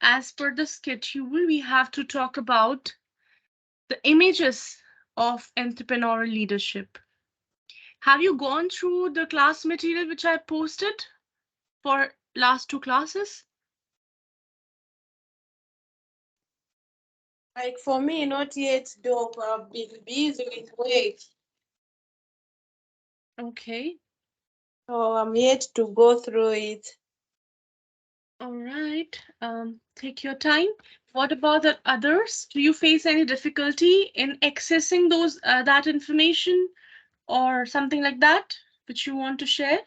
as per the schedule, we have to talk about the images of entrepreneurial leadership. Have you gone through the class material which I posted for last two classes? Like for me, not yet, though. I've been busy with work, Okay. so I'm yet to go through it. All right. Take your time. What about the others? Do you face any difficulty in accessing those that information or something like that which you want to share?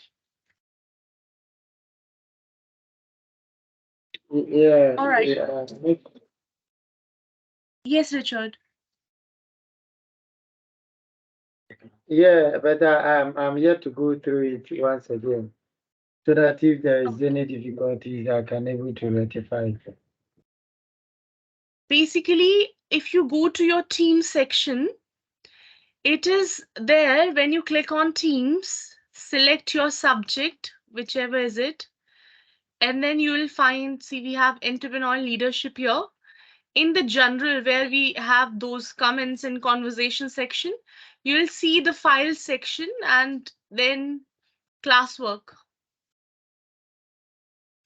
Yeah, All right. yeah, Yes, Richard. yeah, but I'm yet to go through it once again, so that if there is any difficulties, I can able to rectify it. Basically, if you go to your team section, it is there when you click on Teams, select your subject, whichever is it, and then you will find, see, we have entrepreneurial leadership here. In the general, where we have those comments and conversation section, you will see the file section and then classwork,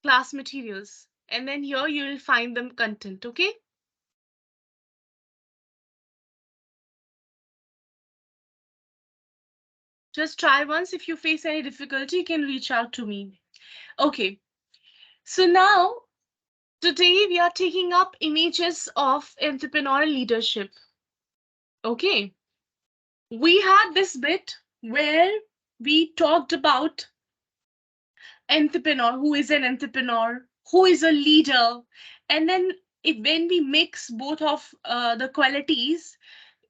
class materials. And then here you will find the content, okay? Just try once. If you face any difficulty, you can reach out to me. Okay, so now today we are taking up images of entrepreneurial leadership. Okay, we had this bit where we talked about entrepreneur, who is an entrepreneur, who is a leader, and then when we mix both of the qualities,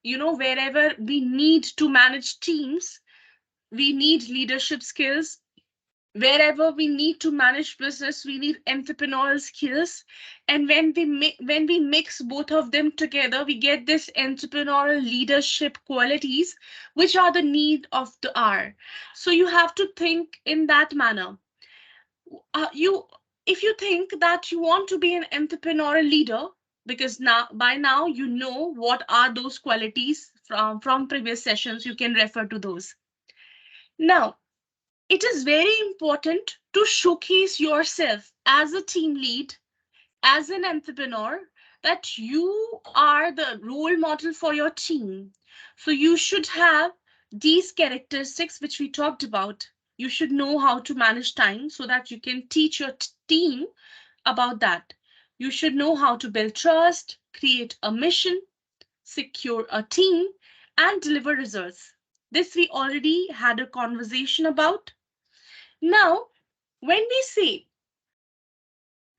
wherever we need to manage teams, we need leadership skills. Wherever we need to manage business, we need entrepreneurial skills. And when we mix both of them together, we get this entrepreneurial leadership qualities, which are the need of the hour. So you have to think in that manner. You If you think that you want to be an entrepreneurial leader, because now you know what are those qualities from previous sessions, you can refer to those. Now, it is very important to showcase yourself as a team lead, as an entrepreneur, that you are the role model for your team. So you should have these characteristics which we talked about. You should know how to manage time so that you can teach your team about that. You should know how to build trust, create a mission, secure a team, and deliver results. This we already had a conversation about. Now, when we say,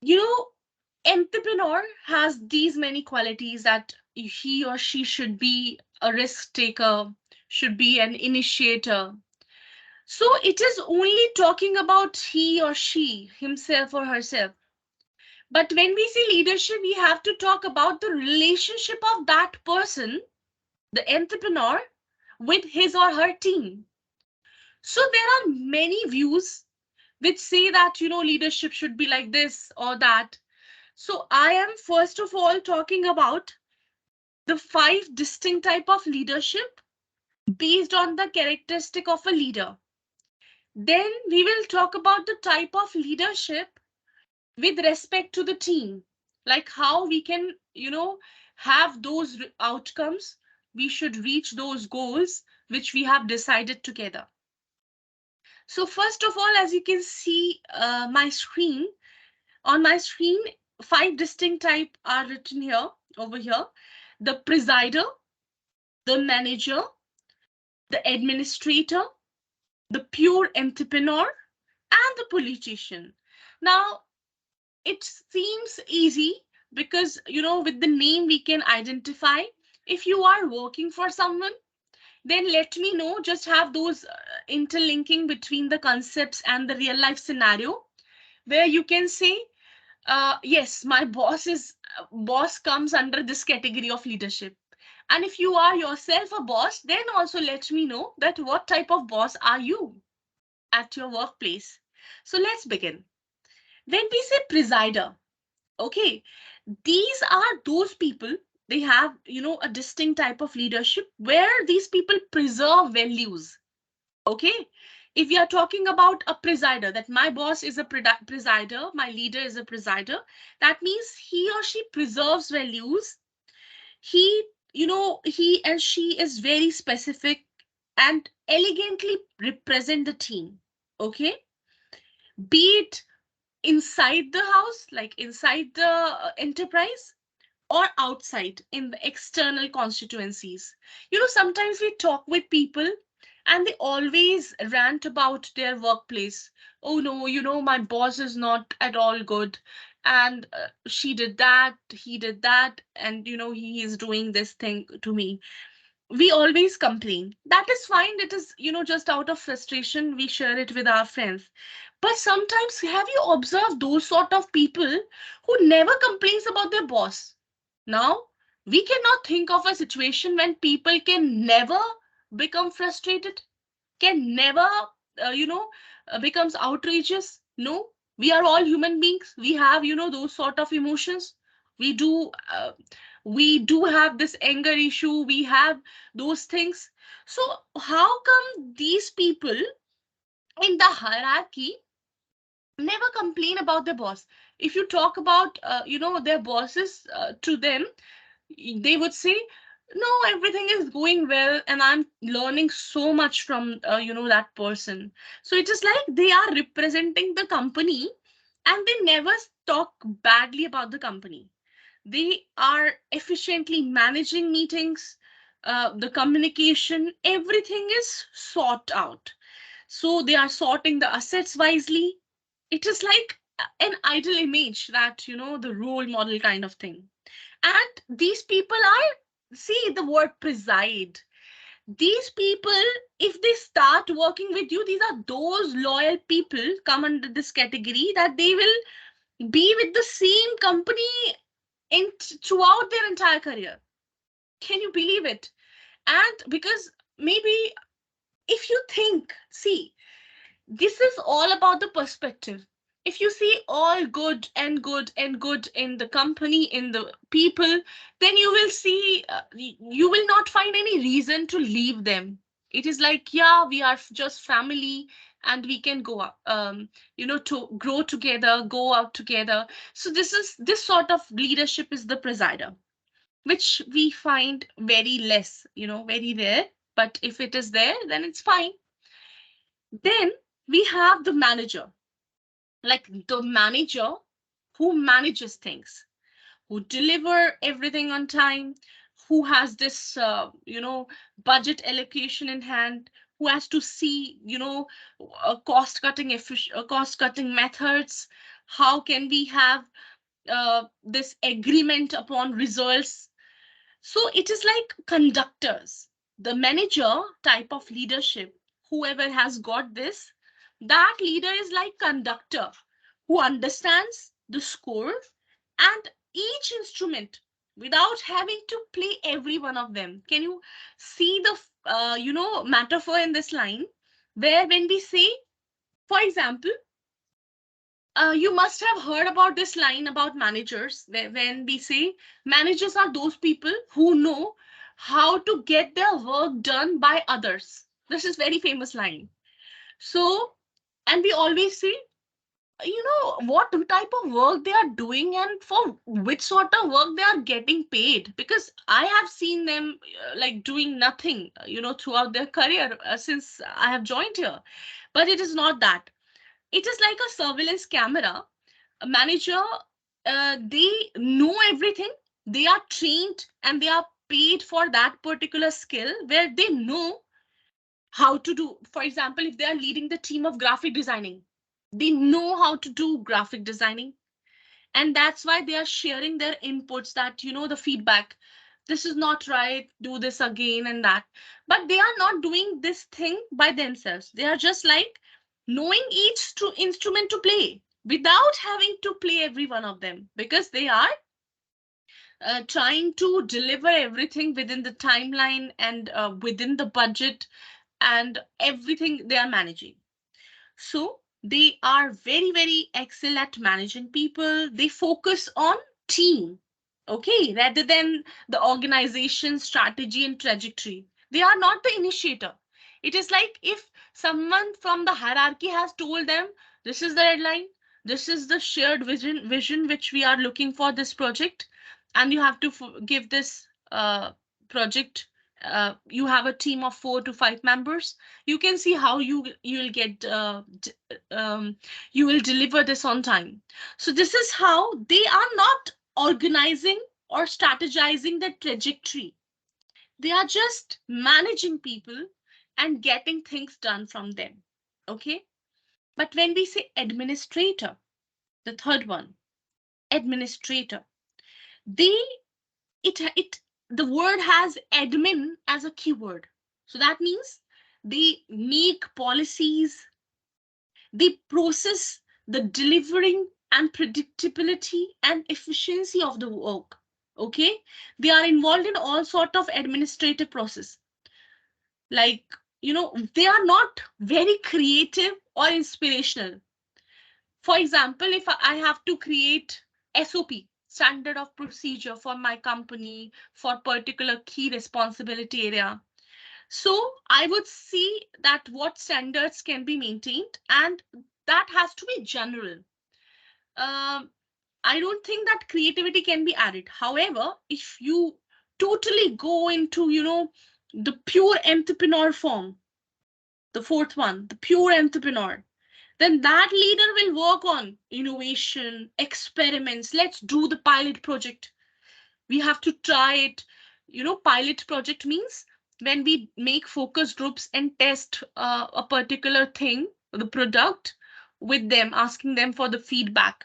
you know, entrepreneur has these many qualities, that he or she should be a risk taker, should be an initiator. So it is only talking about he or she, himself or herself. But when we say leadership, we have to talk about the relationship of that person, the entrepreneur, with his or her team. So there are many views which say that, leadership should be like this or that. So I am first of all talking about the 5 distinct type of leadership based on the characteristic of a leader. Then we will talk about the type of leadership with respect to the team, like how we can, have those outcomes. We should reach those goals which we have decided together. So first of all, as you can see on my screen, 5 distinct type are written here, over here: the presider, the manager, the administrator, the pure entrepreneur, and the politician. Now, it seems easy because, with the name we can identify. If you are working for someone, then let me know, just have those interlinking between the concepts and the real life scenario, where you can say, yes, my boss comes under this category of leadership. And if you are yourself a boss, then also let me know that what type of boss are you at your workplace. So let's begin. When we say presider, Okay, these are those people. They have, a distinct type of leadership where these people preserve values. Okay, if we are talking about a presider, that my boss is a presider, my leader is a presider, that means he or she preserves values. He, he and she is very specific and elegantly represent the team. Okay, be it inside the house, like inside the enterprise, or outside in the external constituencies. Sometimes we talk with people and they always rant about their workplace. Oh no, my boss is not at all good. And she did that, he did that, and he is doing this thing to me. We always complain. That is fine. It is, just out of frustration, we share it with our friends. But sometimes, have you observed those sort of people who never complains about their boss? Now, we cannot think of a situation when people can never become frustrated, can never, becomes outrageous. No, we are all human beings. We have, those sort of emotions. We do, we do have this anger issue. We have those things. So, how come these people in the hierarchy never complain about their boss? If you talk about, their bosses to them, they would say, no, everything is going well and I'm learning so much from that person. So it is like they are representing the company and they never talk badly about the company. They are efficiently managing meetings, the communication, everything is sought out. So they are sorting the assets wisely. It is like an ideal image, that the role model kind of thing. And these people are, see the word preside. These people, if they start working with you, these are those loyal people come under this category, that they will be with the same company throughout their entire career. Can you believe it? And because maybe, if you think, see, this is all about the perspective. If you see all good and good and good in the company, in the people, then you will see, you will not find any reason to leave them. It is like, yeah, we are just family and we can go up, to grow together, go out together. So this sort of leadership is the presider, which we find very less, very rare. But if it is there, then it's fine. Then we have the manager, like the manager who manages things, who deliver everything on time, who has this, budget allocation in hand, who has to see, cost cutting methods. How can we have this agreement upon results? So it is like conductors, the manager type of leadership. Whoever has got this, that leader is like conductor who understands the score and each instrument without having to play every one of them. Can you see the metaphor in this line? Where when we say, for example, you must have heard about this line about managers, when we say managers are those people who know how to get their work done by others. This is very famous line. So, and we always say, what type of work they are doing and for which sort of work they are getting paid, because I have seen them like doing nothing, throughout their career, since I have joined here. But it is not that. It is like a surveillance camera. A manager, they know everything. They are trained and they are paid for that particular skill, where they know how to do. For example, if they are leading the team of graphic designing, they know how to do graphic designing. And that's why they are sharing their inputs, that the feedback, this is not right, do this again and that. But they are not doing this thing by themselves. They are just like knowing each instrument to play without having to play every one of them, because they are trying to deliver everything within the timeline and within the budget and everything they are managing. So They are very, very excellent at managing people. They focus on team, okay, rather than the organization strategy and trajectory. They are not the initiator. It is like if someone from the hierarchy has told them, this is the deadline, this is the shared vision which we are looking for this project, and you have to give this project. You have a team of 4 to 5 members. You can see how you will get you will deliver this on time. So this is how they are not organizing or strategizing the trajectory. They are just managing people and getting things done from them. Okay. But when we say administrator, the third one, administrator, they it the word has admin as a keyword. So that means they make policies, they process the delivering and predictability and efficiency of the work. Okay, they are involved in all sort of administrative process. Like, they are not very creative or inspirational. For example, if I have to create SOP, standard of procedure, for my company for particular key responsibility area, so I would see that what standards can be maintained, and that has to be general. Um, I don't think that creativity can be added. However, if you totally go into, the pure entrepreneur form, the fourth one, the pure entrepreneur, then that leader will work on innovation, experiments. Let's do the pilot project. We have to try it. Pilot project means when we make focus groups and test a particular thing, the product, with them, asking them for the feedback.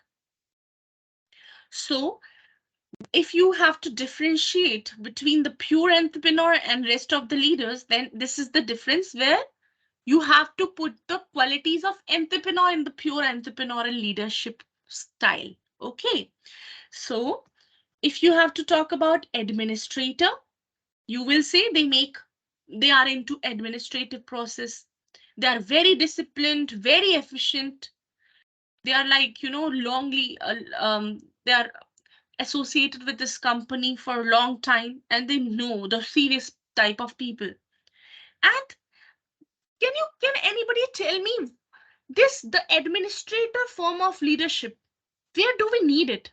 So if you have to differentiate between the pure entrepreneur and rest of the leaders, then this is the difference where you have to put the qualities of entrepreneur in the pure entrepreneurial leadership style. Okay. So if you have to talk about administrator, you will say they are into administrative process. They are very disciplined, very efficient. They are like, longly, they are associated with this company for a long time, and they know the serious type of people. And can anybody tell me, this the administrator form of leadership, where do we need it?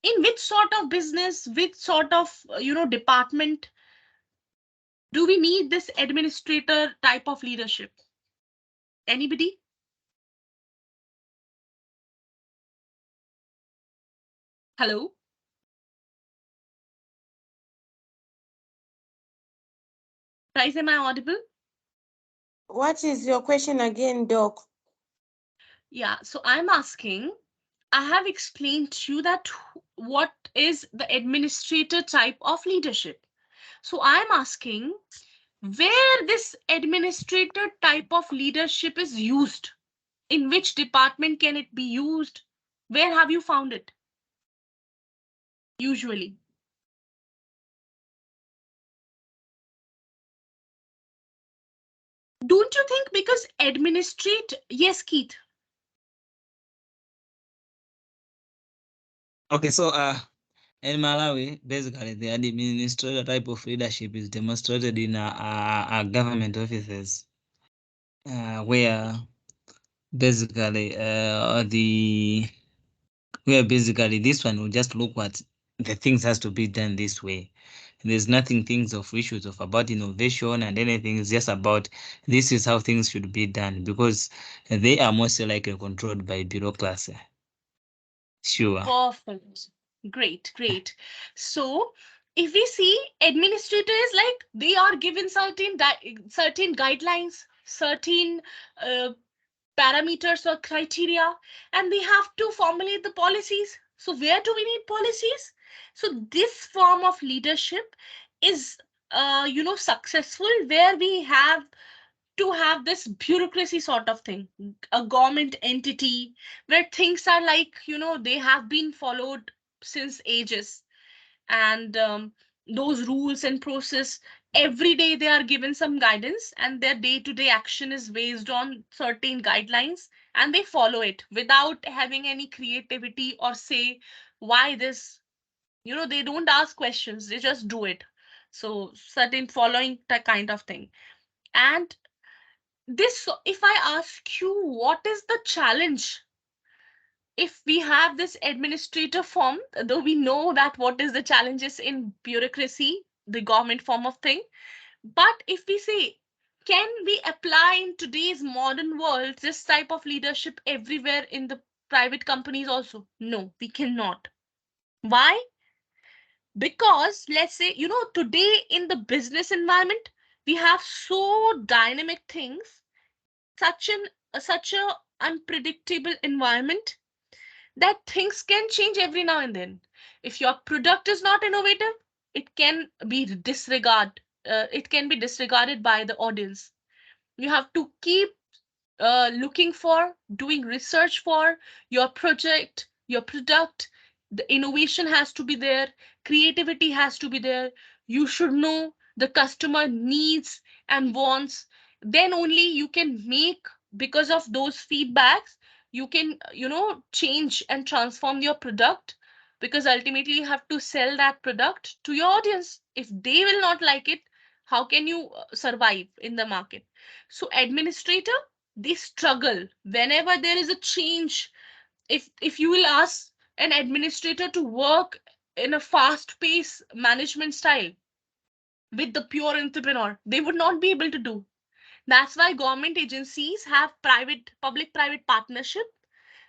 In which sort of business, which sort of department do we need this administrator type of leadership? Anybody? Hello? Guys, am I audible? What is your question again, Doc? Yeah, so I'm asking, I have explained to you that what is the administrator type of leadership. So I'm asking where this administrator type of leadership is used. In which department can it be used? Where have you found it? Usually. Don't you think because administrate, yes, Keith. Okay, so in Malawi, basically the administrator type of leadership is demonstrated in government offices, where basically where basically this one will just look what the things has to be done this way. There's nothing things of issues of about innovation and anything. It's just about this is how things should be done, because they are mostly likely controlled by bureaucracy. Sure. Perfect. Great, great. So if we see administrators, like they are given certain guidelines, certain uh, parameters or criteria, and they have to formulate the policies. So where do we need policies? So this form of leadership is successful where we have to have this bureaucracy sort of thing, a government entity where things are like, they have been followed since ages, and those rules and process Every day they are given some guidance, and their day to day action is based on certain guidelines, and they follow it without having any creativity or say why this. They don't ask questions, they just do it. So certain following that kind of thing. And this, if I ask you what is the challenge if we have this administrator form, though we know that what is the challenges in bureaucracy, the government form of thing, but if we say, can we apply in today's modern world this type of leadership everywhere in the private companies also? No, we cannot. Why? Because let's say, today in the business environment, we have so dynamic things, such a unpredictable environment, that things can change every now and then. If your product is not innovative, it can be disregarded by the audience. You have to keep looking for, doing research for your project, your product. The innovation has to be there, creativity has to be there. You should know the customer needs and wants. Then only you can make, because of those feedbacks, you can, change and transform your product, because ultimately you have to sell that product to your audience. If they will not like it, how can you survive in the market? So administrator, they struggle whenever there is a change. If you will ask an administrator to work in a fast paced management style with the pure entrepreneur, they would not be able to do. That's why government agencies have private public private partnership,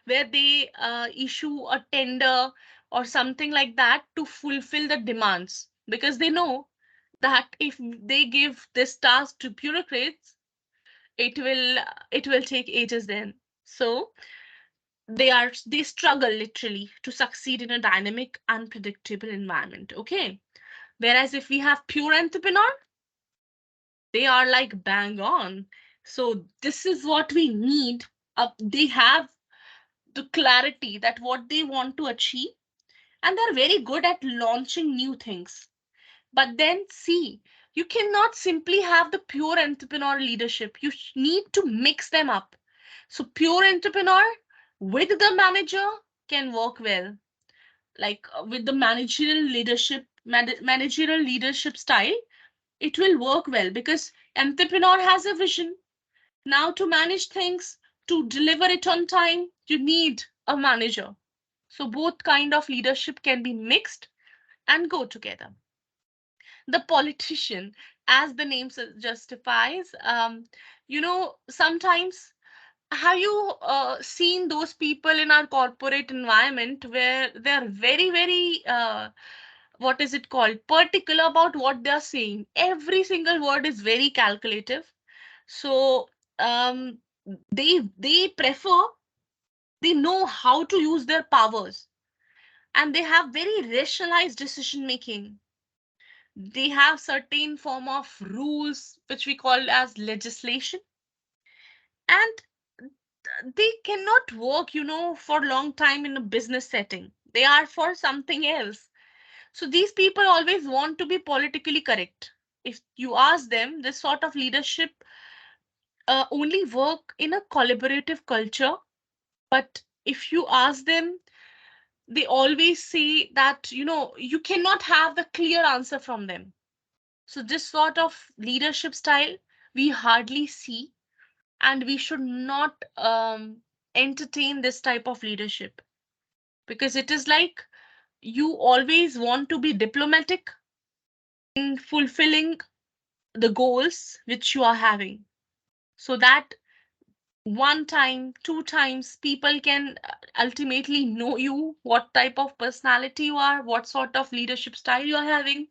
where they issue a tender or something like that to fulfill the demands, because they know that if they give this task to bureaucrats, it will take ages then. So they struggle literally to succeed in a dynamic, unpredictable environment. Okay. Whereas if we have pure entrepreneur, they are like bang on. So this is what we need. They have the clarity that what they want to achieve, and they're very good at launching new things. But then see, you cannot simply have the pure entrepreneur leadership. You need to mix them up. So pure entrepreneur with the manager can work well. Like with the managerial leadership style, it will work well, because entrepreneur has a vision. Now to manage things, to deliver it on time, you need a manager. So both kind of leadership can be mixed and go together. The politician, as the name justifies, sometimes, have you seen those people in our corporate environment where they're very, very, what is it called, particular about what they're saying? Every single word is very calculative. So um, they prefer, they know how to use their powers, and they have very rationalized decision making. They have certain form of rules which we call as legislation, and they cannot work, for a long time in a business setting. They are for something else. So these people always want to be politically correct. If you ask them, this sort of leadership only work in a collaborative culture. But if you ask them, they always say that, you cannot have the clear answer from them. So this sort of leadership style we hardly see, and we should not entertain this type of leadership, because it is like you always want to be diplomatic in fulfilling the goals which you are having, so that one time, two times, people can ultimately know you, what type of personality you are, what sort of leadership style you are having,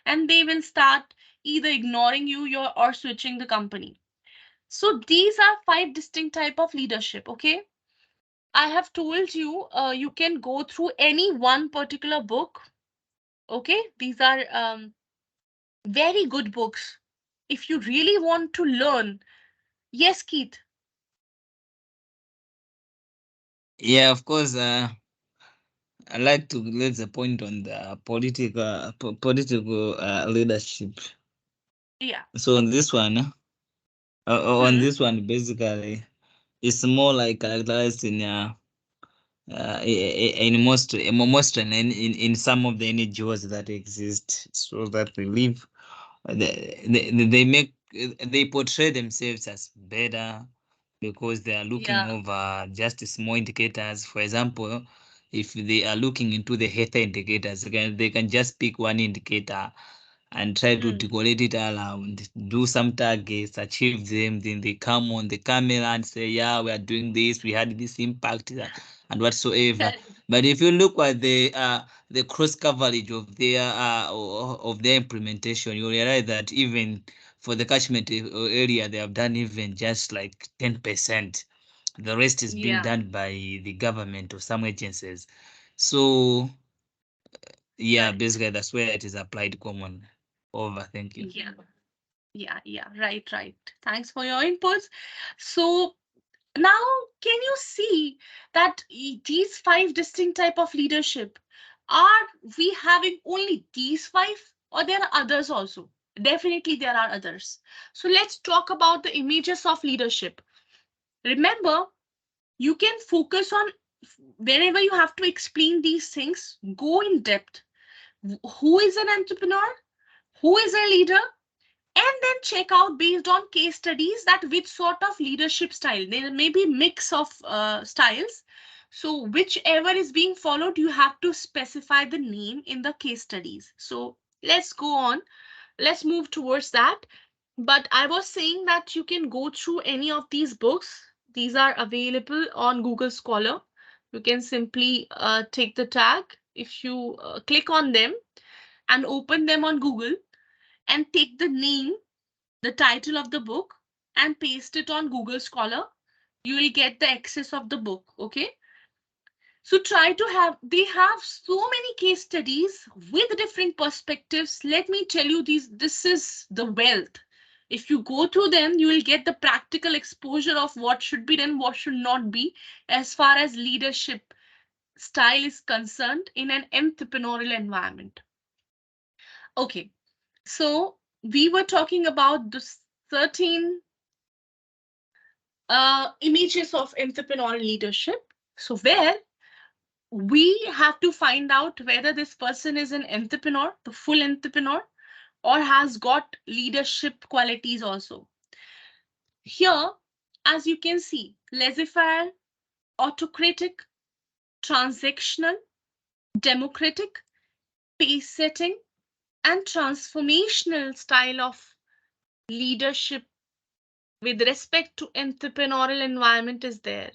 and they will start either ignoring you or switching the company. So these are five distinct type of leadership. Okay, I have told you, you can go through any one particular book. Okay, these are very good books if you really want to learn. Yes, Keith. Yeah, of course. I like to raise a point on the political leadership. Yeah. So on this one, Hmm. basically, it's more like characterized in in some of the NGOs that exist, so that we live. They make they portray themselves as better because they are looking Yeah. over just small indicators. For example, if they are looking into the health indicators, they can just pick one indicator and try to Hmm. decorate it around, do some targets, achieve them. Then they come on the camera and say, "Yeah, we are doing this. We had this impact and whatsoever." Correct. But if you look at the cross coverage of their implementation, you realize that even for the catchment area, they have done even just like 10%. The rest is being Yeah. done by the government or some agencies. So yeah, Correct. basically that's where it is applied common over. Thank you. Yeah. Yeah. Yeah. Right. Right. Thanks for your inputs. So now, can you see that these five distinct type of leadership, are we having only these five, or there are others also? Definitely there are others. So let's talk about the images of leadership. Remember, you can focus on, whenever you have to explain these things, go in depth. Who is an entrepreneur? Who is a leader? And then check out, based on case studies, that which sort of leadership style. There may be mix of styles, so whichever is being followed, you have to specify the name in the case studies. So let's go on, let's move towards that. But I was saying that you can go through any of these books. These are available on Google Scholar. You can simply take the tag. If you click on them and open them on Google and take the name, the title of the book, and paste it on Google Scholar, you will get the access of the book. Okay. So try to have, they have so many case studies with different perspectives. Let me tell you, this is the wealth. If you go through them, you will get the practical exposure of what should be done, what should not be, as far as leadership style is concerned in an entrepreneurial environment. Okay. So we were talking about the 13 images of entrepreneurial leadership. So where we have to find out whether this person is an entrepreneur, the full entrepreneur, or has got leadership qualities also. Here, as you can see, laissez-faire, autocratic, transactional, democratic, pace setting, and transformational style of leadership with respect to entrepreneurial environment is there.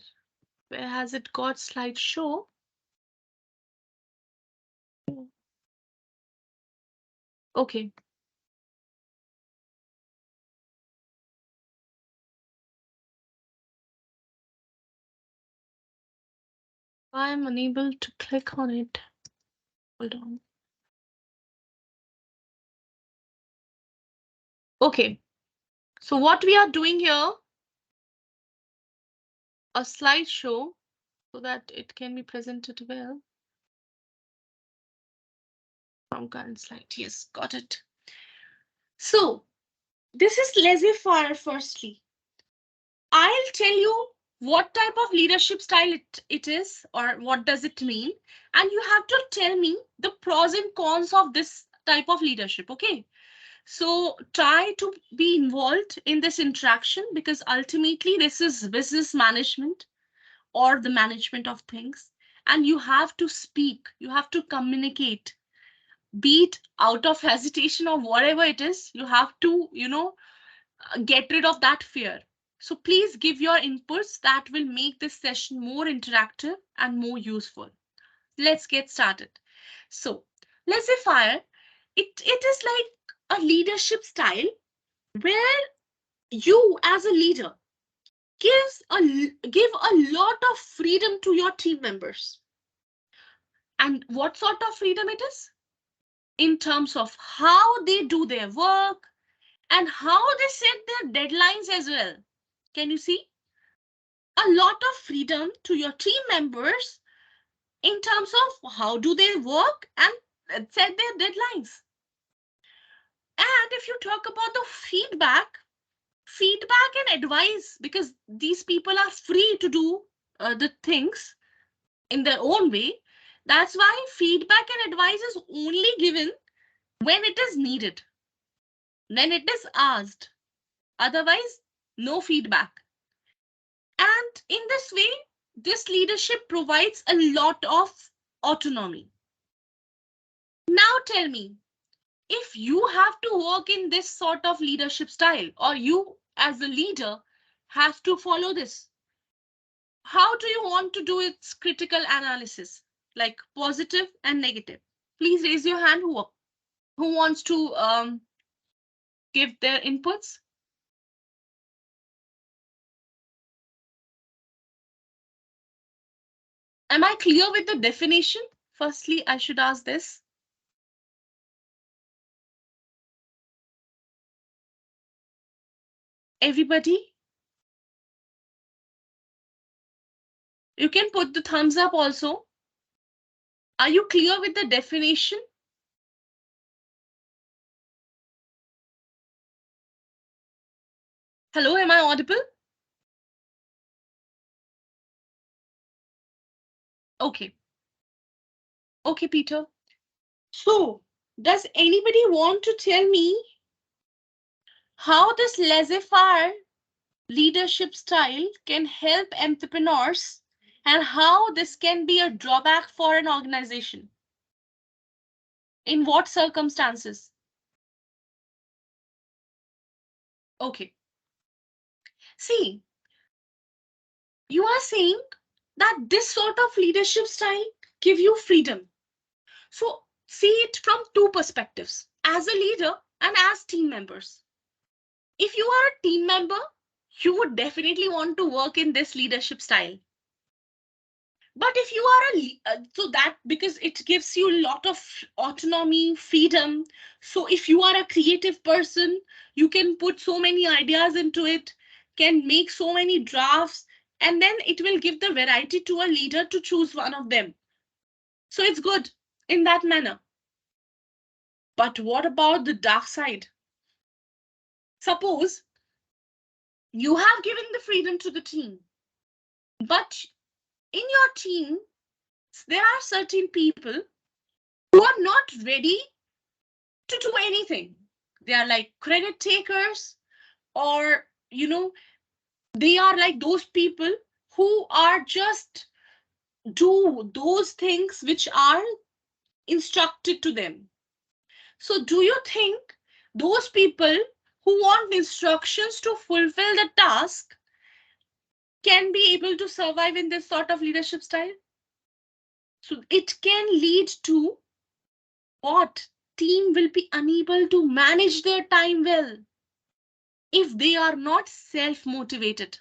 Where has it got slideshow? Okay. I'm unable to click on it. Hold on. Okay. So what we are doing here, a slideshow so that it can be presented well from current slide. Yes, got it. So this is laissez-faire firstly. I'll tell you what type of leadership style it is, or what does it mean. And you have to tell me the pros and cons of this type of leadership. Okay. So try to be involved in this interaction, because ultimately this is business management or the management of things. And you have to speak, you have to communicate, be it out of hesitation or whatever it is. You have to, get rid of that fear. So please give your inputs that will make this session more interactive and more useful. Let's get started. So laissez-faire, it is like a leadership style where you as a leader give a lot of freedom to your team members. And what sort of freedom it is? In terms of how they do their work and how they set their deadlines as well. Can you see? A lot of freedom to your team members in terms of how do they work and set their deadlines. And if you talk about the feedback and advice, because these people are free to do the things in their own way. That's why feedback and advice is only given when it is needed, when it is asked. Otherwise, no feedback. And in this way, this leadership provides a lot of autonomy. Now tell me, if you have to work in this sort of leadership style, or you as a leader have to follow this, how do you want to do its critical analysis, like positive and negative? Please raise your hand who wants to give their inputs. Am I clear with the definition? Firstly, I should ask this. Everybody, you can put the thumbs up also. Are you clear with the definition? Hello, am I audible? Okay. Okay, Peter. So, does anybody want to tell me how this laissez-faire leadership style can help entrepreneurs and how this can be a drawback for an organization? In what circumstances? Okay. See, you are saying that this sort of leadership style give you freedom. So see it from two perspectives, as a leader and as team members. If you are a team member, you would definitely want to work in this leadership style. But if you are so that because it gives you a lot of autonomy, freedom. So if you are a creative person, you can put so many ideas into it, can make so many drafts, and then it will give the variety to a leader to choose one of them. So it's good in that manner. But what about the dark side? Suppose you have given the freedom to the team, but in your team, there are certain people who are not ready to do anything. They are like credit takers, or, they are like those people who are just do those things which are instructed to them. So do you think those people who want instructions to fulfill the task can be able to survive in this sort of leadership style? So it can lead to what? Team will be unable to manage their time well if they are not self-motivated.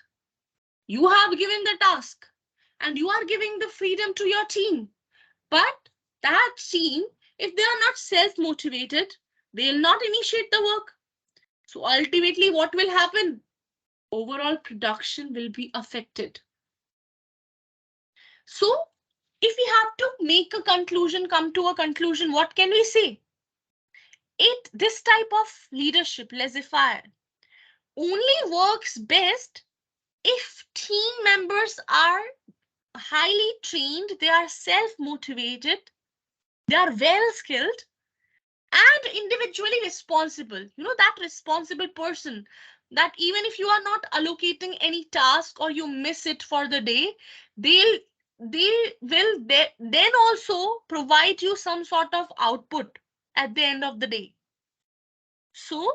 You have given the task and you are giving the freedom to your team. But that team, if they are not self-motivated, they'll not initiate the work. So ultimately, what will happen? Overall production will be affected. So if we have to make a conclusion, come to a conclusion, what can we say? This type of leadership, laissez-faire, only works best if team members are highly trained, they are self-motivated, they are well skilled, and individually responsible. That responsible person, that even if you are not allocating any task or you miss it for the day, they'll they will then also provide you some sort of output at the end of the day. So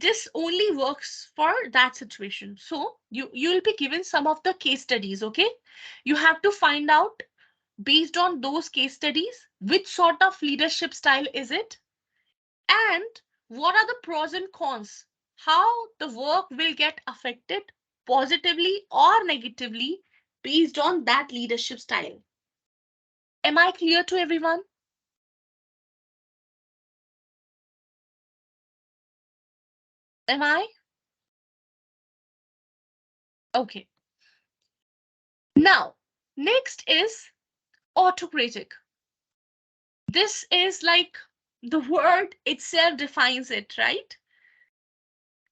this only works for that situation. So you'll be given some of the case studies. Okay, you have to find out based on those case studies which sort of leadership style is it, and what are the pros and cons, how the work will get affected positively or negatively based on that leadership style. Am I clear to everyone? Am I? Okay. Now, next is autocratic. This is like The word itself defines it, right?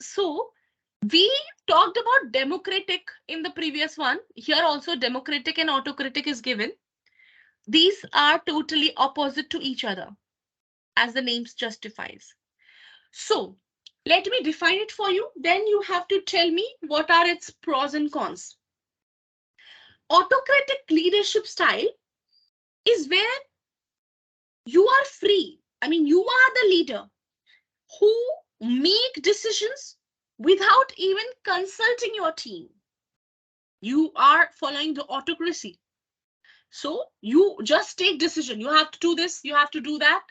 So we talked about democratic in the previous one. Here also democratic and autocratic is given. These are totally opposite to each other, as the names justifies. So let me define it for you. Then you have to tell me what are its pros and cons. Autocratic leadership style is where you are free. I mean, you are the leader who make decisions without even consulting your team. You are following the autocracy. So you just take decision. You have to do this, you have to do that.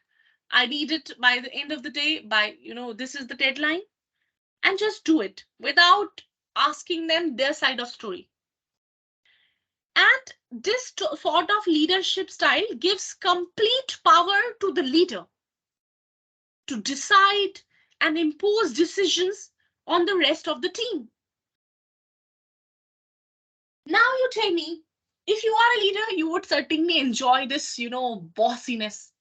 I need it by the end of the day, by, this is the deadline, and just do it without asking them their side of story. And this sort of leadership style gives complete power to the leader to decide and impose decisions on the rest of the team. Now you tell me, if you are a leader, you would certainly enjoy this, bossiness.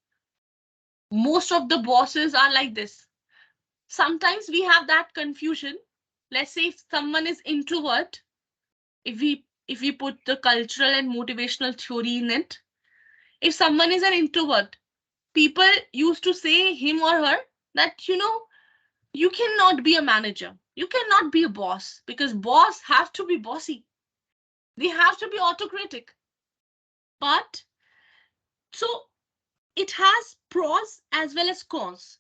Most of the bosses are like this. Sometimes we have that confusion. Let's say if someone is introvert, if we put the cultural and motivational theory in it, if someone is an introvert, people used to say him or her that you cannot be a manager, you cannot be a boss, because boss have to be bossy, they have to be autocratic. But so it has pros as well as cons.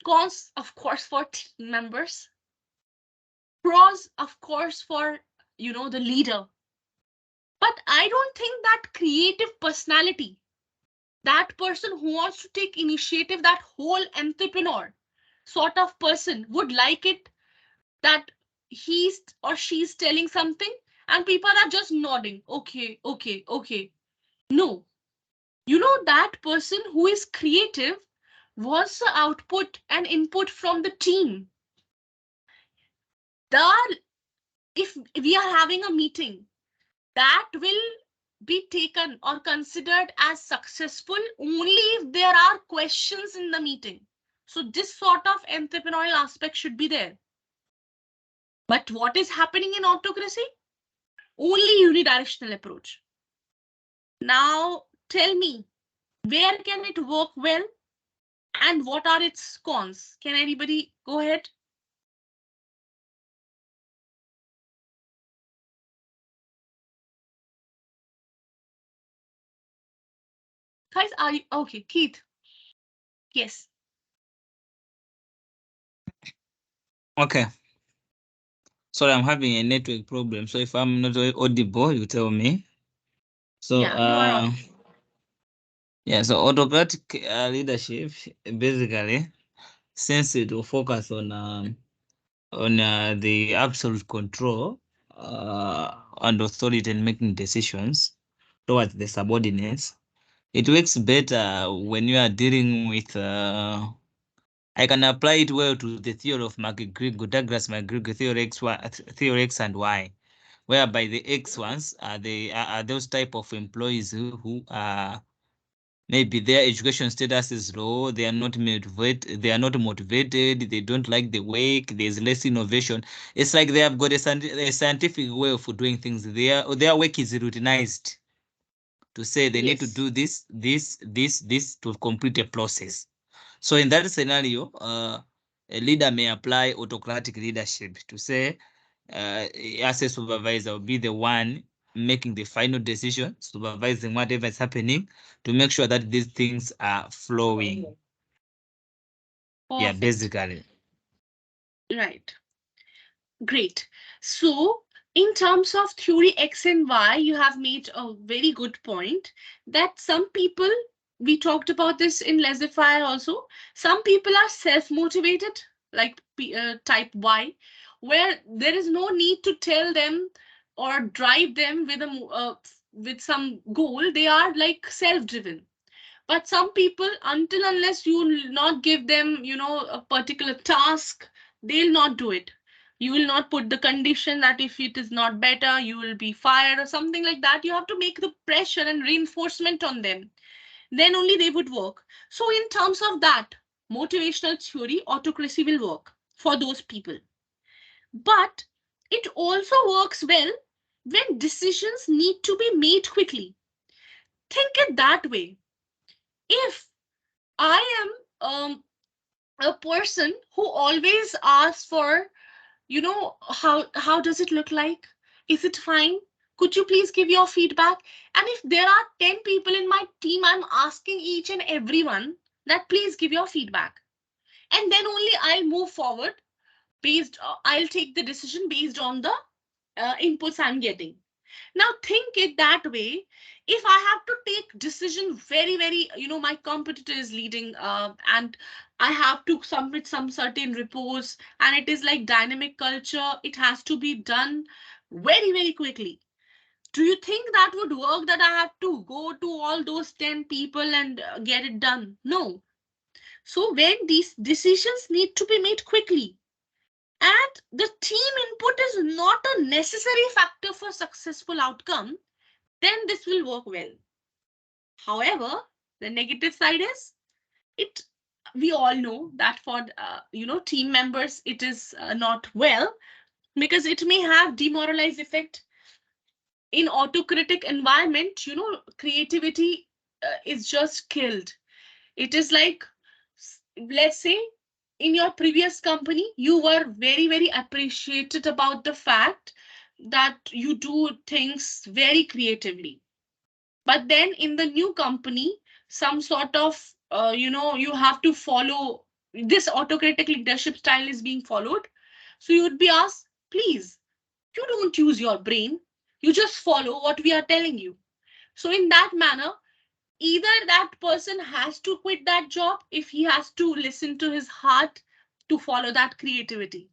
Cons, of course, for team members. Pros, of course, for the leader. But I don't think that creative personality, that person who wants to take initiative, that whole entrepreneur sort of person would like it that he's or she's telling something and people are just nodding. Okay, okay, okay. No, that person who is creative wants the output and input from the team. The if we are having a meeting, that will be taken or considered as successful only if there are questions in the meeting. So this sort of entrepreneurial aspect should be there. But what is happening in autocracy? Only unidirectional approach. Now tell me, where can it work well and what are its cons? Can anybody go ahead? Guys, are you okay? Keith. Yes. Okay. Sorry, I'm having a network problem. So if I'm not audible, you tell me. So Yeah, you are on. yeah, so autocratic leadership basically, since it will focus on the absolute control and authority in making decisions towards the subordinates. It works better when you are dealing with. I can apply it well to the theory of Douglas McGregor theory X and Y, whereby the X ones are those type of employees who are maybe their education status is low, they are not motivated, they don't like the work, there's less innovation. It's like they have got a scientific way of doing things. Their work is routinized to say they need to Yes. do this to complete a process. So in that scenario, a leader may apply autocratic leadership to say, as a supervisor, will be the one making the final decision, supervising whatever is happening to make sure that these things are flowing. Yeah, Perfect. basically. Right. Great. So, in terms of theory X and Y, you have made a very good point that some people, we talked about this in laissez-faire also, some people are self-motivated, like type Y, where there is no need to tell them or drive them with some goal. They are like self-driven. But some people, until unless you will not give them, a particular task, they'll not do it. You will not put the condition that if it is not better, you will be fired or something like that. You have to make the pressure and reinforcement on them. then only they would work. So in terms of that, motivational theory, autocracy will work for those people. But it also works well when decisions need to be made quickly. Think it that way. If I am a person who always asks for, how does it look like? Is it fine? Could you please give your feedback? And if there are 10 people in my team, I'm asking each and everyone that please give your feedback. And then only I'll move forward I'll take the decision based on the inputs I'm getting. Now think it that way. If I have to take decision very, my competitor is leading, and I have to submit some certain reports, and it is like dynamic culture, it has to be done very quickly. Do you think that would work, that I have to go to all those 10 people and get it done? No. So when these decisions need to be made quickly, and the team input is not a necessary factor for successful outcome, then this will work well. However, the negative side is, it we all know that for team members it is not well, because it may have demoralized effect. In autocratic environment, creativity is just killed. It is like, let's say, in your previous company you were very appreciated about the fact that you do things very creatively, but then in the new company some sort of you have to follow this autocratic leadership style is being followed. So you would be asked, please, you don't use your brain, you just follow what we are telling you. So in that manner, either that person has to quit that job if he has to listen to his heart to follow that creativity.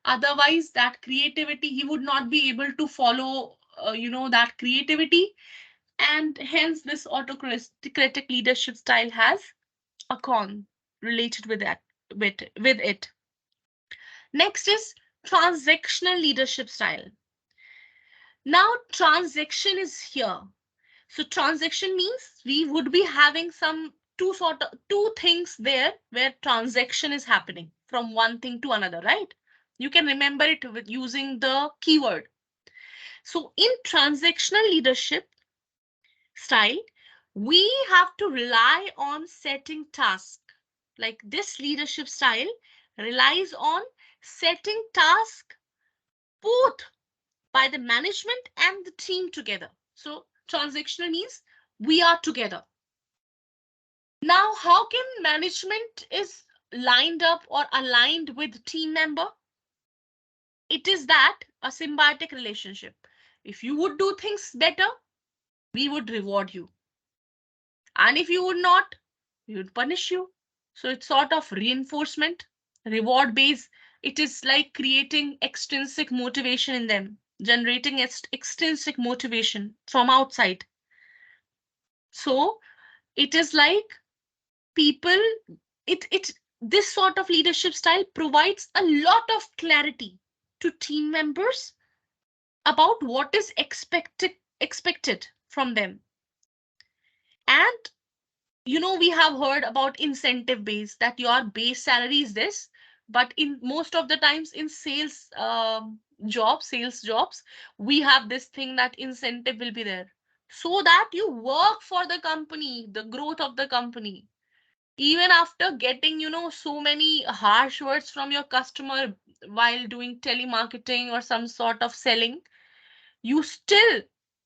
Otherwise, that creativity, he would not be able to follow, that creativity. And hence, this autocratic leadership style has a con related with that, with it. Next is transactional leadership style. Now, transaction is here. So transaction means we would be having some two things there where transaction is happening from one thing to another, right? You can remember it with using the keyword. So in transactional leadership style, we have to rely on setting tasks. Like this leadership style relies on setting tasks both by the management and the team together. So transactional means we are together. Now, how can management is lined up or aligned with team member? It is that a symbiotic relationship. If you would do things better, we would reward you. And if you would not, we would punish you. So it's sort of reinforcement, reward based. It is like creating extrinsic motivation in them, generating extrinsic motivation from outside. So it is like people, it this sort of leadership style provides a lot of clarity to team members about what is expected from them. And we have heard about incentive base, that your base salary is this, but in most of the times in sales jobs, we have this thing that incentive will be there, so that you work for the company, the growth of the company. Even after getting so many harsh words from your customer while doing telemarketing or some sort of selling, you still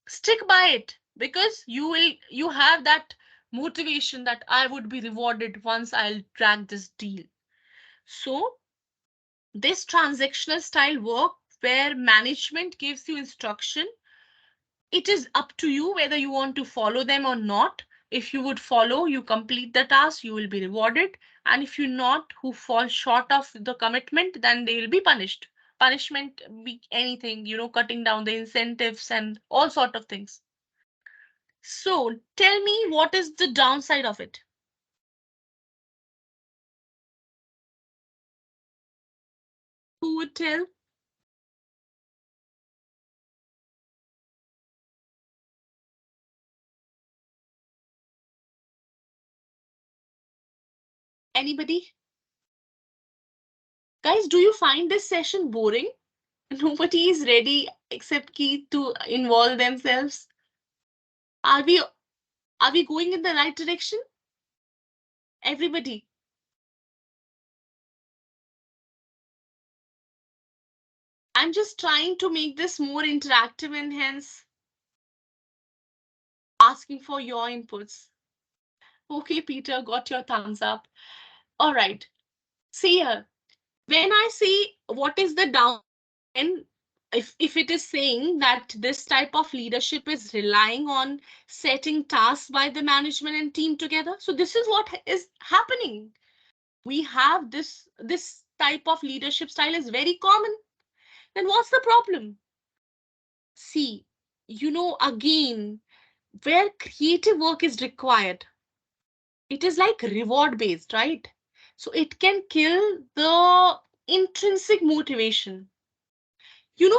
stick by it, because you have that motivation that I would be rewarded once I'll drag this deal. So this transactional style work, where management gives you instruction, it is up to you whether you want to follow them or not. If you would follow, you complete the task, you will be rewarded. And if you not, who fall short of the commitment, then they will be punished. Punishment be anything, cutting down the incentives and all sort of things. So tell me, what is the downside of it? Who would tell? Anybody? Guys, do you find this session boring? Nobody is ready except Keith to involve themselves. Are we going in the right direction? Everybody. I'm just trying to make this more interactive and hence asking for your inputs. Okay, Peter, got your thumbs up. All right. See here. When I say what is the downside, when if it is saying that this type of leadership is relying on setting tasks by the management and team together, so this is what is happening. We have this type of leadership style is very common. Then what's the problem? See, again, where creative work is required, it is like reward based, right? So it can kill the intrinsic motivation.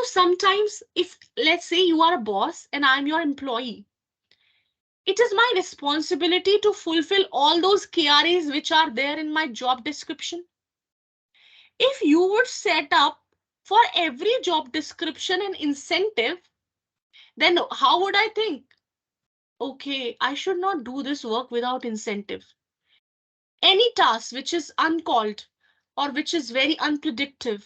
Sometimes if let's say you are a boss and I'm your employee, it is my responsibility to fulfill all those KRAs which are there in my job description. If you would set up for every job description an incentive, then how would I think? Okay, I should not do this work without incentive. Any task which is uncalled or which is very unpredictable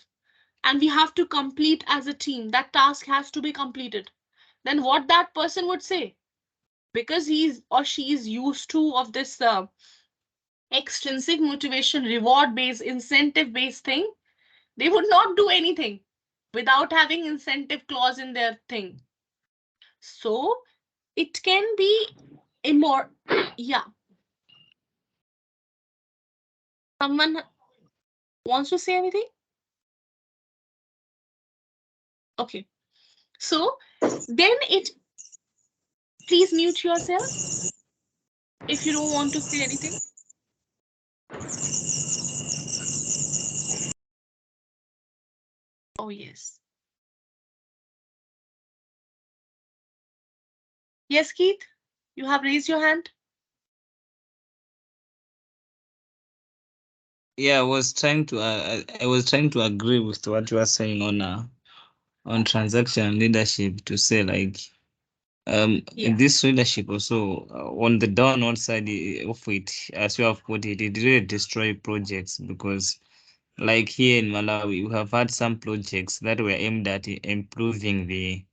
and we have to complete as a team, that task has to be completed. Then what that person would say, because he's or she is used to of this extrinsic motivation, reward based, incentive based thing, they would not do anything without having incentive clause in their thing. So it can be a more, yeah. Someone wants to say anything? Okay. So then please mute yourself if you don't want to say anything. Oh, yes. Yes, Keith, you have raised your hand. Yeah, I was trying to agree with what you are saying on transaction leadership to say like Yeah. this leadership also on the downward side of it, as you have put it, it really destroy projects because like here in Malawi, we have had some projects that were aimed at improving the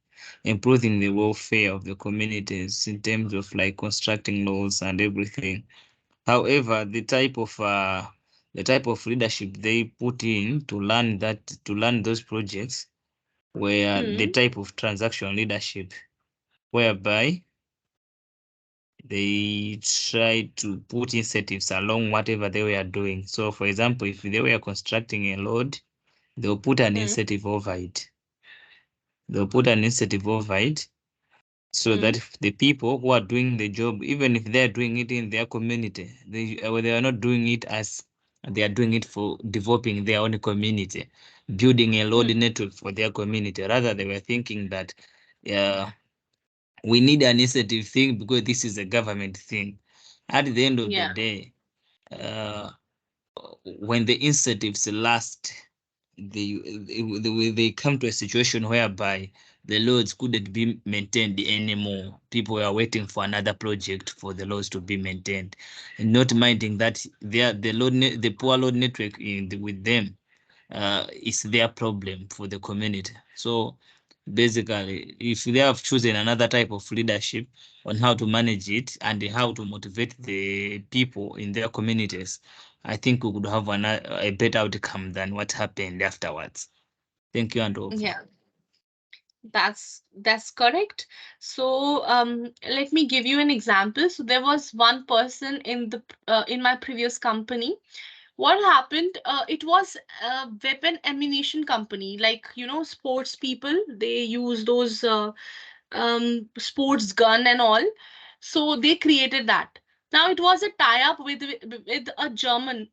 welfare of the communities in terms of like constructing laws and everything. However, the type of leadership they put in to learn those projects were the Hmm. type of transaction leadership whereby they try to put incentives along whatever they were doing. So, for example, if they were constructing a road, they'll put an Hmm. incentive over it. They'll put an incentive over it so Hmm. that the people who are doing the job, even if they're doing it in their community, they are not doing it as they are doing it for developing their own community, building a road Hmm. network for their community. Rather, they were thinking that we need an incentive thing because this is a government thing. At the end of the Yeah. day, uh, when the incentives last, they come to a situation whereby the roads couldn't be maintained anymore. People were waiting for another project for the roads to be maintained, and not minding that the poor road network with them is their problem for the community. So basically, if they have chosen another type of leadership on how to manage it and how to motivate the people in their communities, I think we could have a better outcome than what happened afterwards. Thank you, and over. Yeah. That's correct. So let me give you an example. So there was one person in my previous company. What happened? It was a weapon ammunition company, like sports people. They use those sports gun and all. So they created that. Now it was a tie-up with a German.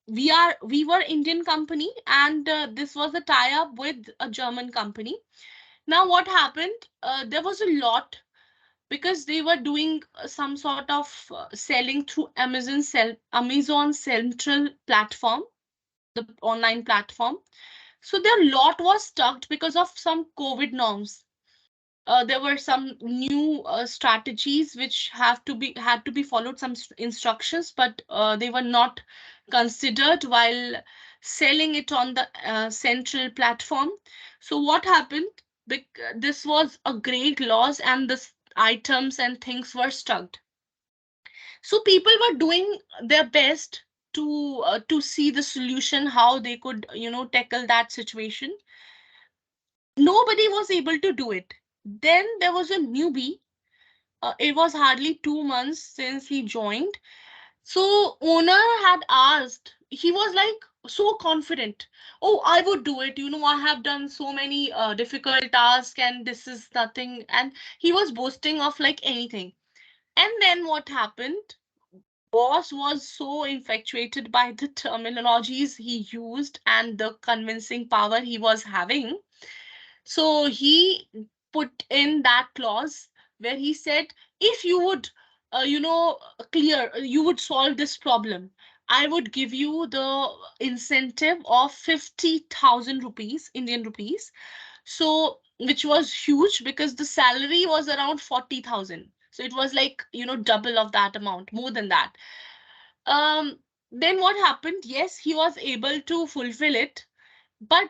We were Indian company, and this was a tie-up with a German company. Now what happened? There was a lot. because they were doing some sort of selling through Amazon Central platform, the online platform. So their lot was stuck because of some COVID norms. There were some new strategies which had to be followed, some instructions, but they were not considered while selling it on the central platform. So what happened? This was a great loss, and the items and things were stuck. So people were doing their best to see the solution, how they could, tackle that situation. Nobody was able to do it. Then there was a newbie. It was hardly 2 months since he joined. So owner had asked, he was like so confident. Oh, I would do it. I have done so many difficult tasks and this is nothing. And he was boasting of like anything. And then what happened? Boss was so infatuated by the terminologies he used and the convincing power he was having. So he put in that clause where he said, if you would, you would solve this problem, I would give you the incentive of 50,000 rupees, Indian rupees. So, which was huge because the salary was around 40,000. So it was like, double of that amount, more than that. Um, then what happened? Yes, he was able to fulfill it, but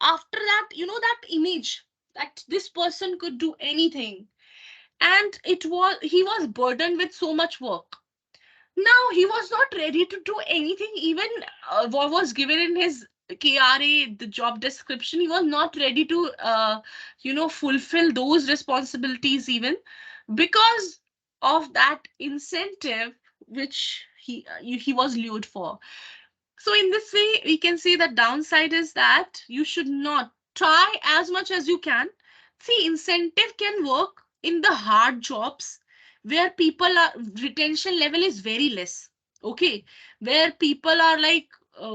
after that, that image that this person could do anything, and he was burdened with so much work. Now he was not ready to do anything, even what was given in his KRA, the job description. He was not ready to, fulfill those responsibilities even because of that incentive which he was lured for. So in this way, we can say the downside is that you should not try as much as you can. See, incentive can work in the hard jobs where people are retention level is very less. Okay, where people are like,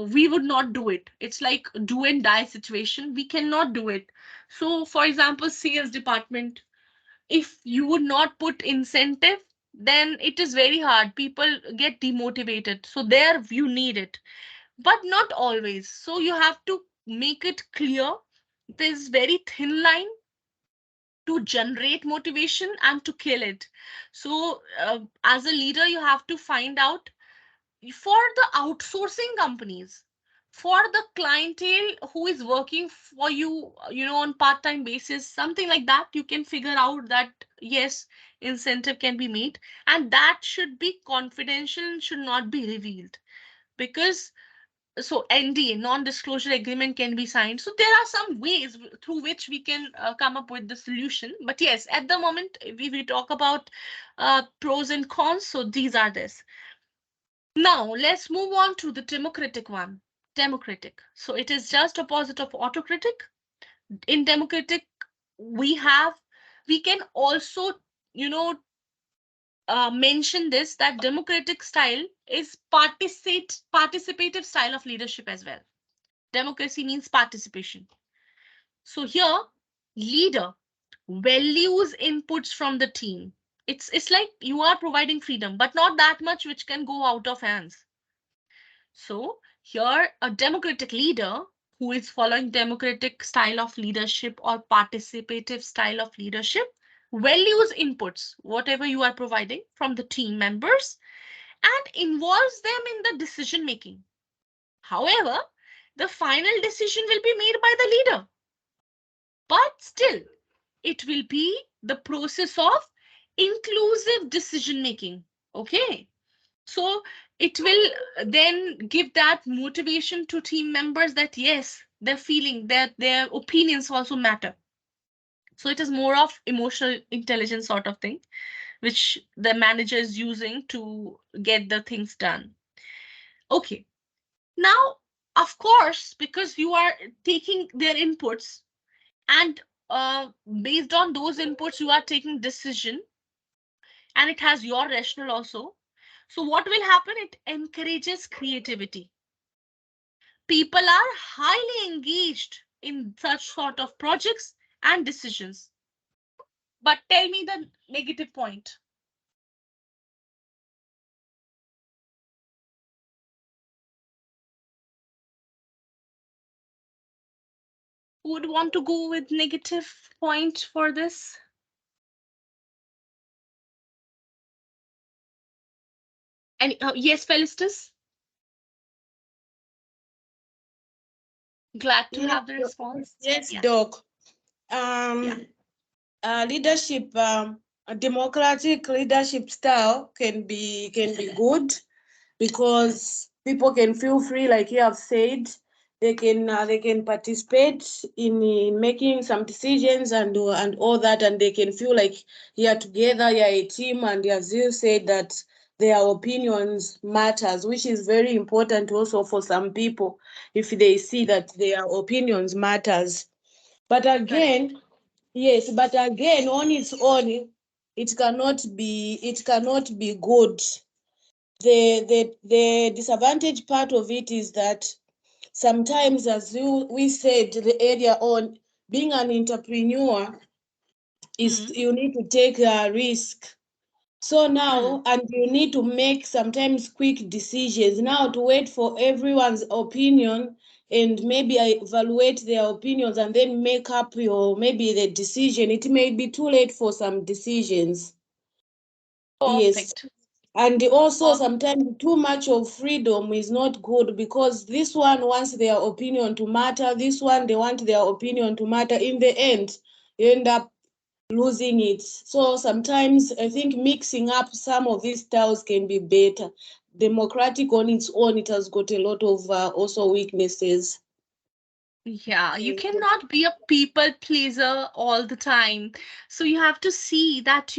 we would not do it. It's like do and die situation. We cannot do it. So, for example, sales department, if you would not put incentive, then it is very hard. People get demotivated. So there you need it, but not always. So you have to make it clear. There's very thin line to generate motivation and to kill it. So as a leader, you have to find out for the outsourcing companies, for the clientele who is working for you, on part-time basis, something like that, you can figure out that yes, incentive can be made, and that should be confidential and should not be revealed. Because so NDA, non-disclosure agreement, can be signed. So there are some ways through which we can come up with the solution. But yes, at the moment, we talk about pros and cons. So these are this. Now let's move on to the democratic one. Democratic. So it is just opposite of autocratic. In democratic, we have, we can also, you know, mention this, that democratic style is participative style of leadership as well. Democracy means participation. So here, leader values inputs from the team. It's like you are providing freedom, but not that much which can go out of hands. So here, a democratic leader who is following democratic style of leadership or participative style of leadership values inputs, whatever you are providing from the team members, and involves them in the decision making. However, the final decision will be made by the leader, but still, it will be the process of inclusive decision making. Okay. So it will then give that motivation to team members that yes, they're feeling that their opinions also matter. So it is more of emotional intelligence sort of thing, which the manager is using to get the things done. Okay. Now, of course, because you are taking their inputs, and based on those inputs you are taking decision, and it has your rationale also. So what will happen? It encourages creativity. People are highly engaged in such sort of projects and decisions. But tell me the negative point. Who would want to go with negative point for this? And yes, Felicitas, glad to Yes, have the doc. response. Yes, Yeah. Doc. Yeah. Leadership, a democratic leadership style can be good because people can feel free, like you have said. They can participate in making some decisions and all that, and they can feel like you are together, you are a team, and as you said that their opinions matters, which is very important also for some people if they see that their opinions matters. But Correct. again, yes, but again, on its own, it cannot be good. The disadvantage part of it is that sometimes, as we said earlier on, being an entrepreneur is Hmm. you need to take a risk. So Hmm. now, and you need to make sometimes quick decisions. Now, to wait for everyone's opinion and maybe I evaluate their opinions and then make up your maybe the decision, it may be too late for some decisions. Yes. Perfect. And also Per- sometimes too much of freedom is not good because this one wants their opinion to matter, this one they want their opinion to matter. In the end, you end up losing it. So sometimes I think mixing up some of these styles can be better. Democratic on its own, it has got a lot of also weaknesses. Yeah, you cannot be a people pleaser all the time. So you have to see that,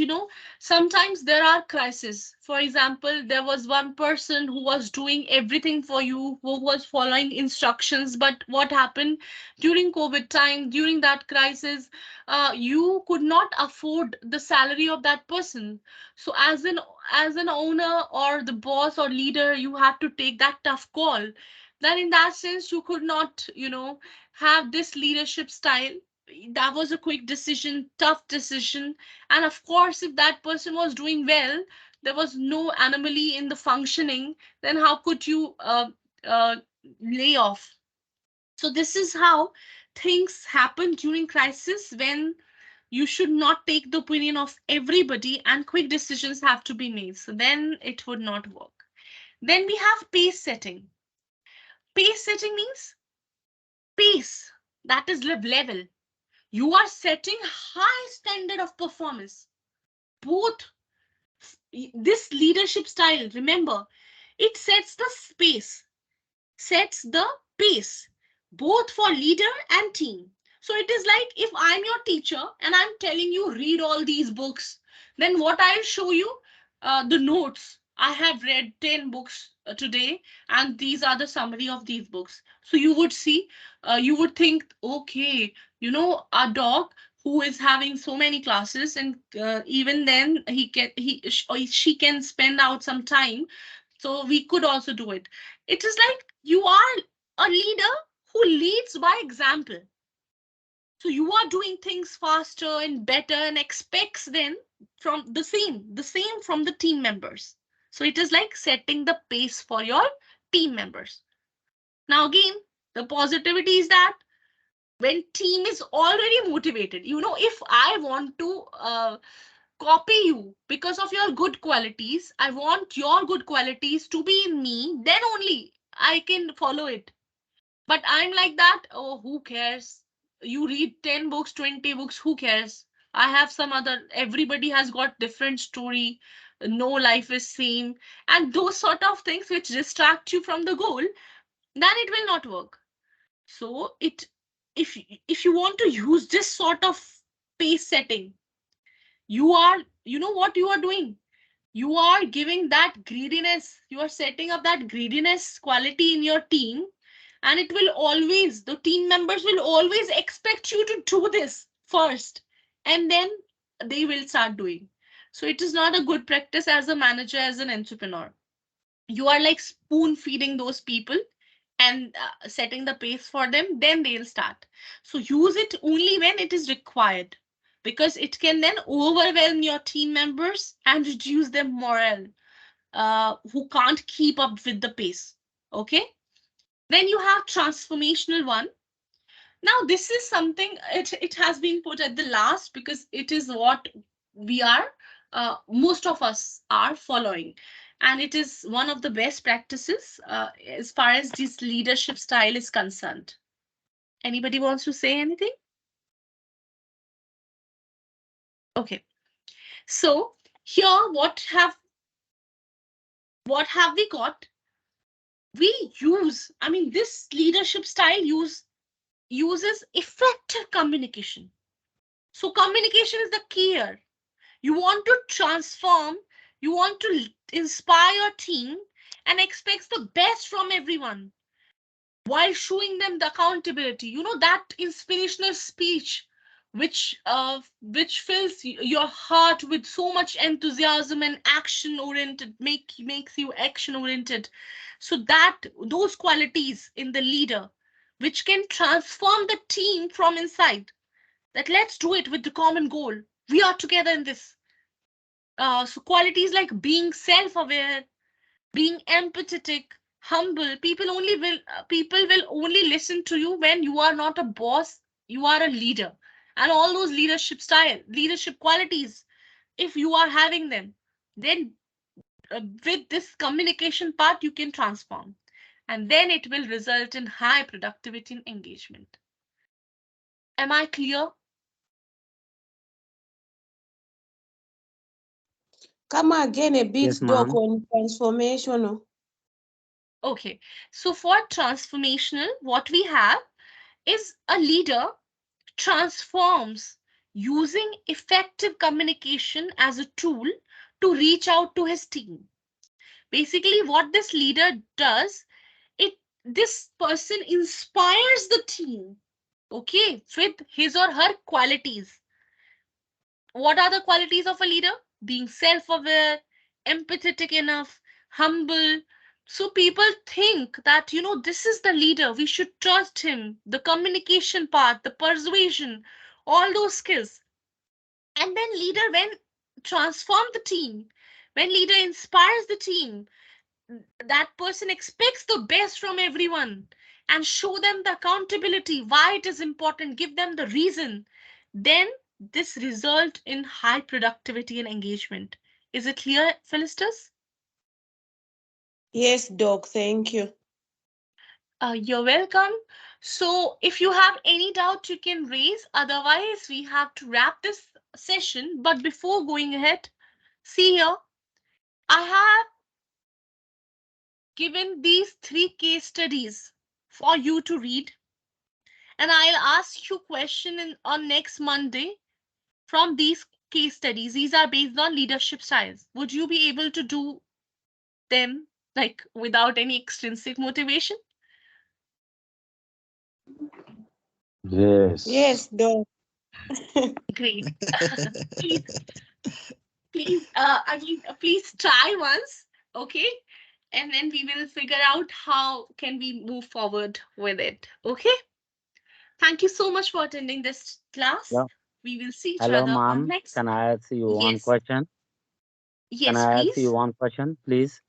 sometimes there are crises. For example, there was one person who was doing everything for you, who was following instructions. But what happened during COVID time, during that crisis, you could not afford the salary of that person. So as an owner or the boss or leader, you have to take that tough call. Then in that sense, you could not, have this leadership style. That was a quick decision, tough decision. And of course, if that person was doing well, there was no anomaly in the functioning, then how could you uh, lay off? So this is how things happen during crisis, when you should not take the opinion of everybody and quick decisions have to be made. So then it would not work. Then we have pace setting. Pace setting means pace, that is level. You are setting high standard of performance. Both this leadership style, remember, it sets the space, sets the pace, both for leader and team. So it is like if I'm your teacher and I'm telling you read all these books, then what I'll show you, the notes. I have read 10 books today, and these are the summary of these books. So you would see, you would think, okay, a dog who is having so many classes, and even then or she can spend out some time, so we could also do it. It is like you are a leader who leads by example. So you are doing things faster and better and expects then from the same from the team members. So it is like setting the pace for your team members. Now again, the positivity is that when team is already motivated, if I want to copy you because of your good qualities, I want your good qualities to be in me, then only I can follow it. But I'm like that, oh, who cares? You read 10 books, 20 books, who cares? I have some other, everybody has got different story. No life is same. And those sort of things which distract you from the goal, then it will not work. So if you want to use this sort of pace setting, you know what you are doing? You are giving that greediness, you are setting up that greediness quality in your team, and it will always, the team members will always expect you to do this first, and then they will start doing. So it is not a good practice as a manager, as an entrepreneur. You are like spoon feeding those people and setting the pace for them, then they'll start. So use it only when it is required. because it can then overwhelm your team members and reduce their morale, who can't keep up with the pace. Okay. Then you have transformational one. Now, this is something, it has been put at the last because it is what we are, most of us are following. And it is one of the best practices as far as this leadership style is concerned. Anybody wants to say anything? Okay. So here, what have we got? We use, I mean, this leadership style uses effective communication. So communication is the key here. You want to transform, you want to inspire your team and expects the best from everyone while showing them the accountability. You know, that inspirational speech which fills your heart with so much enthusiasm and action oriented, makes you action oriented. So that those qualities in the leader which can transform the team from inside, that let's do it with the common goal, we are together in this. So qualities like being self-aware, being empathetic, humble. People will only listen to you when you are not a boss, you are a leader. And all those leadership qualities, if you are having them, then with this communication part, you can transform. And then it will result in high productivity and engagement. Am I clear? Come again a bit, Yes, Doc, ma'am. on transformational. Okay. So for transformational, what we have is a leader transforms using effective communication as a tool to reach out to his team. Basically, what this leader does, it this person inspires the team, okay, with his or her qualities. What are the qualities of a leader? Being self-aware, empathetic enough, humble. So people think that, this is the leader, we should trust him. The communication part, the persuasion, all those skills. And then leader, when transform the team, when leader inspires the team, that person expects the best from everyone and show them the accountability, why it is important, give them the reason. Then this result in high productivity and engagement. Is it clear, Philistus? Yes, Doc, thank you. You're welcome. So if you have any doubt, you can raise. Otherwise, we have to wrap this session. But before going ahead, see here, I have given these 3 case studies for you to read, and I'll ask you question on next Monday from these case studies. These are based on leadership styles. Would you be able to do them like without any extrinsic motivation? Yes, Yes. Doc. Great. please, please try once, okay? And then we will figure out how can we move forward with it. Okay. Thank you so much for attending this class. Yeah. We will see each Hello, other on ma'am. next. Can I ask you one Yes. question? Can Yes, I ask you please. one question, please?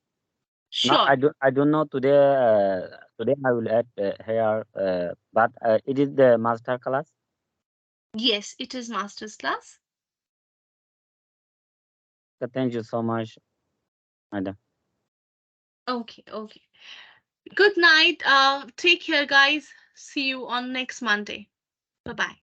No, Sure. I don't know today. Today I will add here, but it is the master class. Yes, it is master's class. So thank you so much, madam. Okay, okay. Good night. Take care, guys. See you on next Monday. Bye bye.